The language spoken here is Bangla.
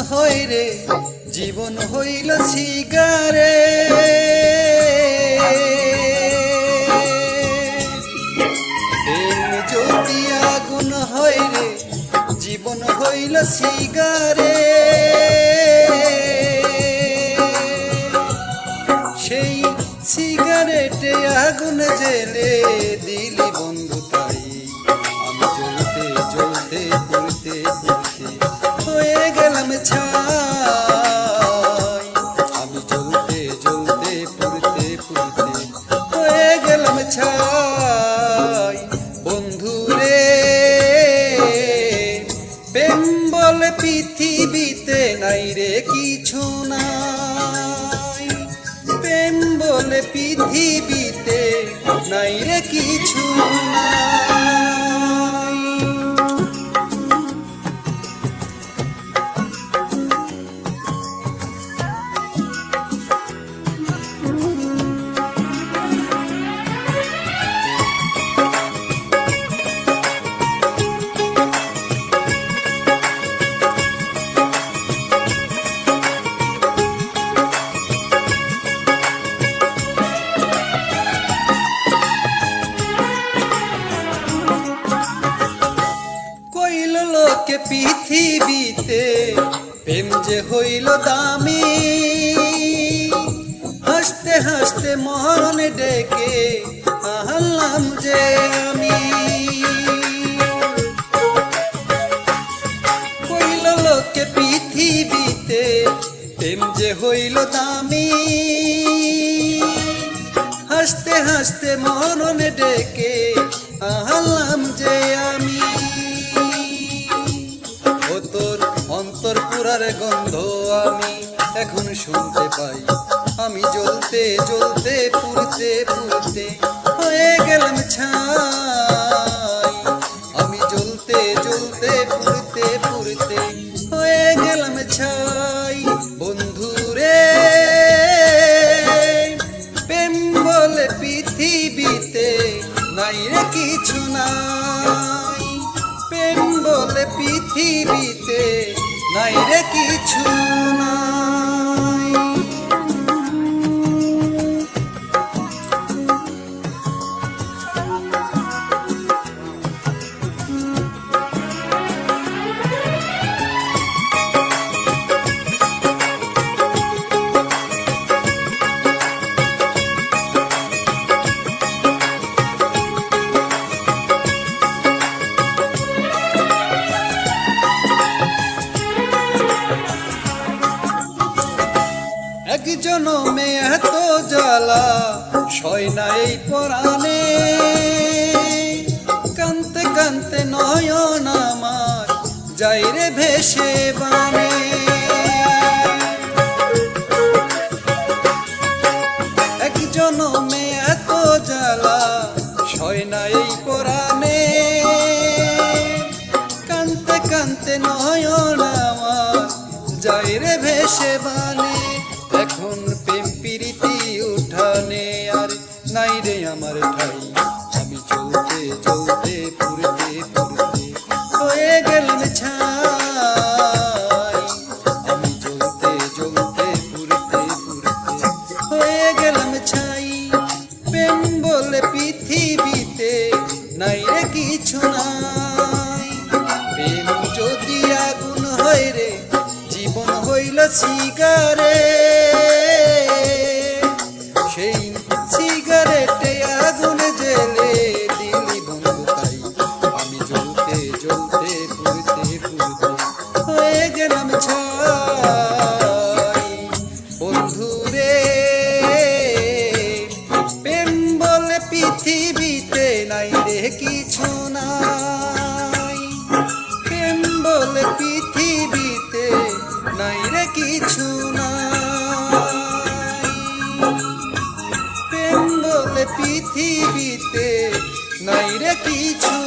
হয় রে জীবন হইল সিগারে। প্রেম যদি আগুন হয় রে জীবন হইল সিগারে। সেই সিগারেটে আগুন জেলে দিলি বন্ধু তাই আমি জ্বলতে জ্বলতে পুড়তে পুড়তে হয়ে গেলাম ছাই। আমি জ্বলতে জ্বলতে পুড়তে পুড়তে হয়ে গেলাম ছাই। বন্ধু রে প্রেম বলে পৃথিবীতে নাই রে কিছু নাই। প্রেম বলে পৃথিবীতে নাই রে কিছু নাই। লোকে পৃথিবীতে প্রেম যে হইল দামি, হাসতে হাসতে মরণ ডেকে আহলাম যে আমি। কইল লোকে পৃথিবীতে প্রেম যে হইল দামি, হাসতে হাসতে মরণ ডেকে আহলাম যে আমি। তোর অন্তর পুরার গন্ধ আমি এখন শুনতে পাই। আমি জ্বলতে জ্বলতে পুড়তে পুড়তে হয়ে গেলাম ছাই। আমি জ্বলতে জ্বলতে পুড়তে পুড়তে হয়ে গেলাম ছাই। বন্ধু রে প্রেম বলে পৃথিবীতে নাই রে কিছু নাই। প্রেম বলে পৃথিবীতে নাই রে কিছু নাই। এক জনমে এত জ্বালা সয় না এই পরাণে, কানতে কানতে নয়ন আমার যাই রে ভেসে বানে। এক জনমে এত জ্বালা সয় না এই পরাণে, কানতে কানতে নয়ন আমার যাই রে ভেসে বানে। এখন প্রেম প্রীতি উঠানে আর নাই রে আমার ঠাই। আমি চলতে চলতে পুড়তে পুড়তে হয়ে গেলাম ছাই। আমি চলতে চলতে পুড়তে পুড়তে হয়ে গেলাম ছাই। প্রেম বলে পৃথিবীতে নাই রে কিছু নাই। প্রেম যদি আগুন হয় রে জীবন হইল সিগারে। সেই সিগারেটে আগুন জেলে দিলি বন্ধু তাই আমি জ্বলতে জ্বলতে পুড়তে পুড়তে হয়ে গেলাম ছাই। বন্ধু রে প্রেম বলে পৃথিবীতে নাই রে কিছু নাই। প্রেম বলে পৃথিবীতে নাই রে কিছু নাই। প্রেম বলে পৃথিবীতে নাই রে কিছু।